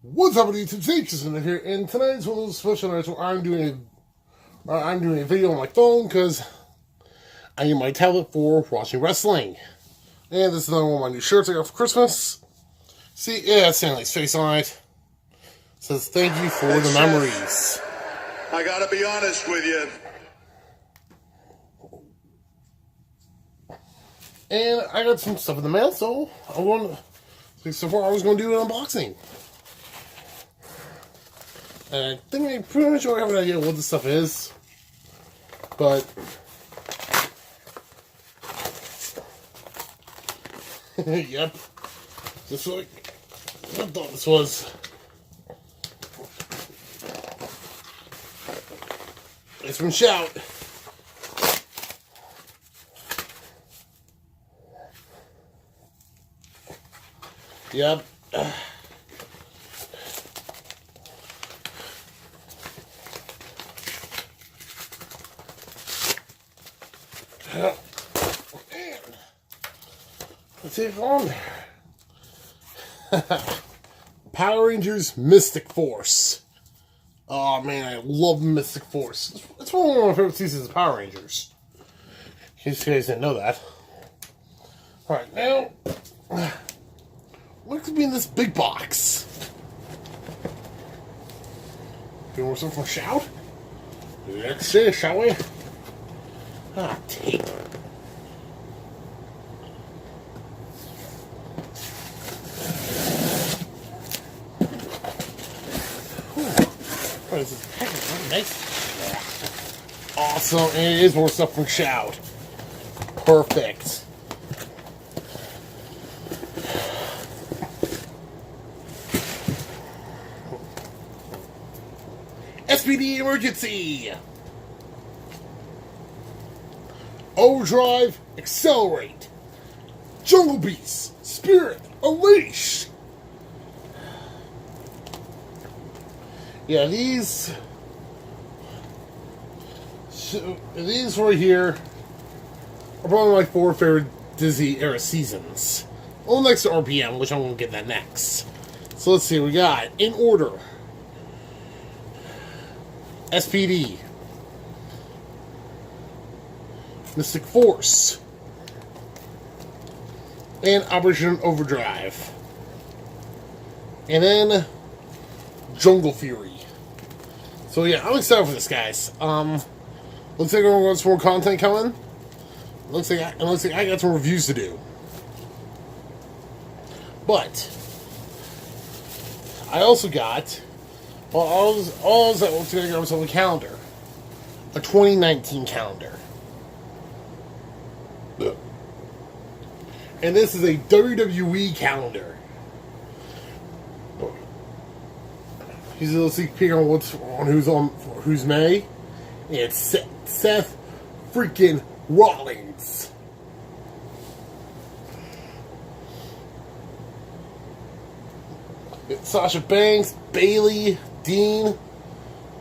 What's up, YouTube? Jason here, and tonight's one of those special nights where I'm doing a video on my phone because I need my tablet for watching wrestling. And this is another one of my new shirts I got for Christmas. See, yeah, it's Stanley's face on it. It says thank you for the memories. I gotta be honest with you. And I got some stuff in the mail, so so far I was going to do an unboxing. And I think I pretty much already have an idea what this stuff is. But yep. Just like I thought this was. It's from Shout. Yep. Let's take on Power Rangers Mystic Force. Oh man, I love Mystic Force. It's one of my favorite seasons of Power Rangers. In case you guys didn't know that. Alright, now what could be in this big box? Do you want something from Shout? Let's see, shall we? Ah, tape. What is this package? Nice. Awesome. And it is more stuff from Shout. Perfect. SPD Emergency. Overdrive, Accelerate. Jungle Beast, Spirit, Unleash. Yeah, these right here are probably my 4 favorite Disney era seasons. Well, next to RPM, which I'm going to get that next. So let's see what we got. In order. SPD. Mystic Force. And Operation Overdrive. And then Jungle Fury. So yeah, I'm excited for this, guys. Looks like we're going to have some more content coming. Looks like I got some reviews to do. But I also got all that looks like I got myself a calendar. A 2019 calendar. And this is a WWE calendar. Here's a little sneak peek on who's May. It's Seth freaking Rollins. It's Sasha Banks, Bayley, Dean,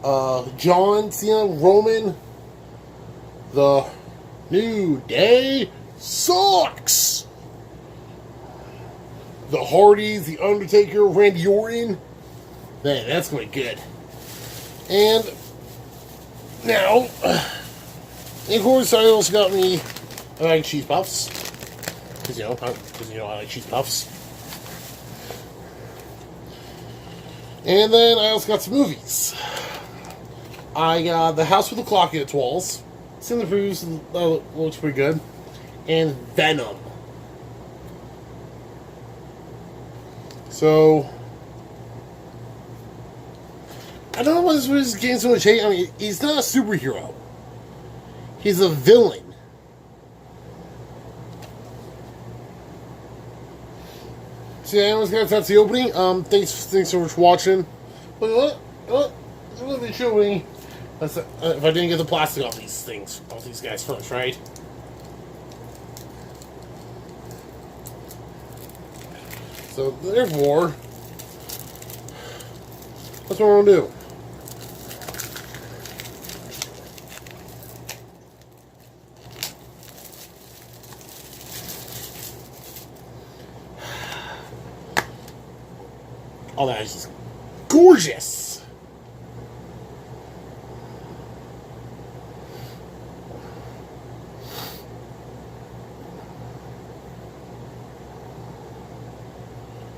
John Cena, Roman. The New Day sucks. The Hardys, The Undertaker, Randy Orton. Man, that's going to be good. And now, of course, I also got me I like cheese puffs. Because I like cheese puffs. And then I also got some movies. I got The House with the Clock in its Walls. It's in the previews, looks pretty good. And Venom. So I don't know why this gained so much hate. I mean, he's not a superhero. He's a villain. So yeah, anyways, guys, that's the opening. Thanks so much for watching. What? It's a little bit showing. If I didn't get the plastic off these guys first, right? So therefore, that's what we're gonna do. all that is just gorgeous.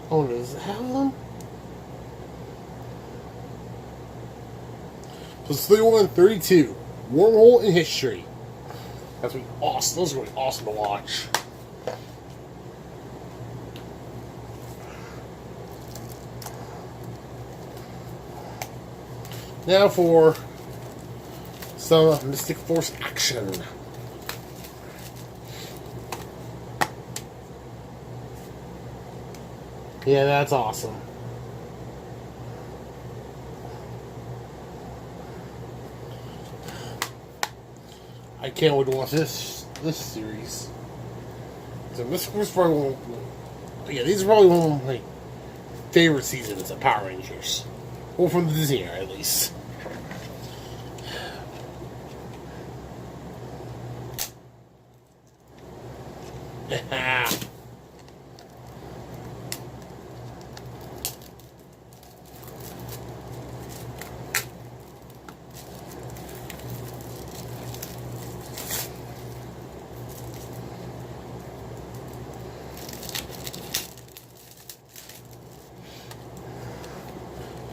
Oh, does it have them? So it's 31 32. Wormhole in history. That's gonna be awesome. Those are gonna be awesome to watch. Now for some Mystic Force action. Yeah, that's awesome. I can't wait to watch this series. So Mystic Force probably one. Yeah, these are probably one of my favorite seasons of Power Rangers. Well, from the Disney era, at least.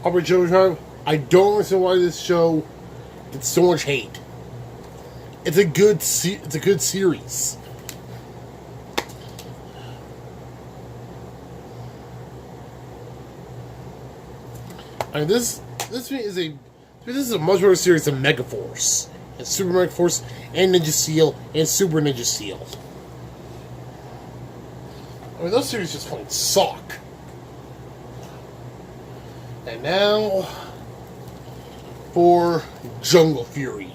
Albert Joe Tribe, I don't understand why this show gets so much hate. It's a good series. I mean, this is a much better series than Megaforce and Super Megaforce and Ninja Steel and Super Ninja Steel. I mean, those series just plain suck. And now for Jungle Fury.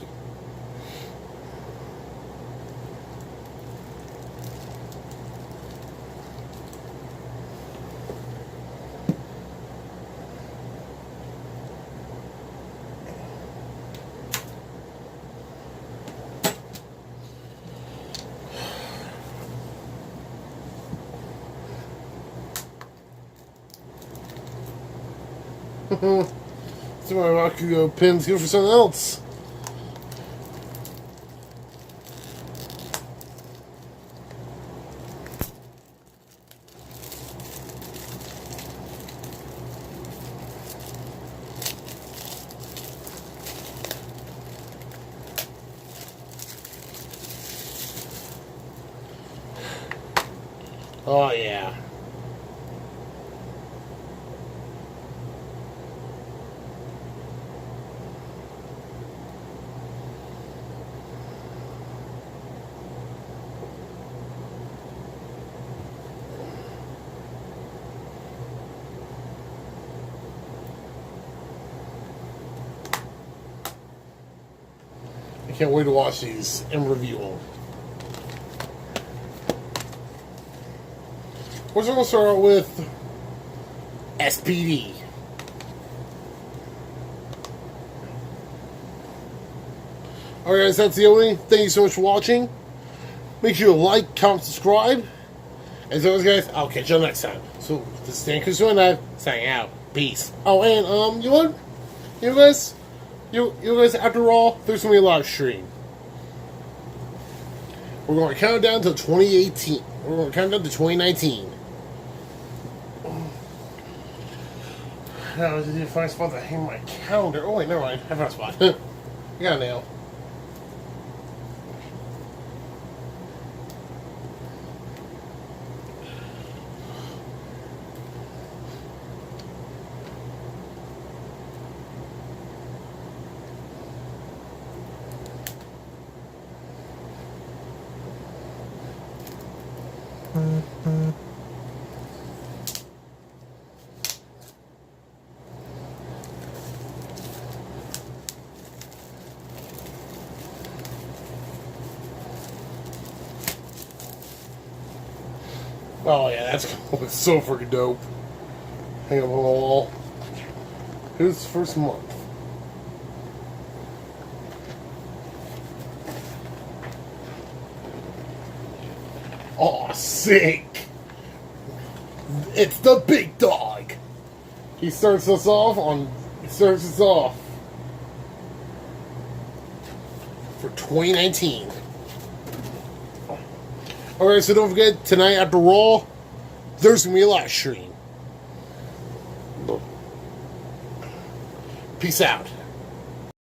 So my Rakugo pins go for something else. Oh yeah. I can't wait to watch these and review them. We're going to start out with SPD. Alright guys, that's the only. Thank you so much for watching. Make sure to like, comment, subscribe. As always guys, I'll catch you next time. So, this is Dan Kuzuana, signing out. Peace. Oh, and, you know what? You guys, after all, there's going to be a live stream. We're going to count down to 2018. We're going to count down to 2019. Now, did you find a spot to hang my calendar? Oh, wait, never mind. I found a spot. I got a nail. Oh yeah, that's so freaking dope. Hang up on the wall. Who's the first month? Oh, sick! It's the big dog! He starts us off for 2019. Alright, so don't forget, tonight after Raw, there's going to be a live stream. Peace out.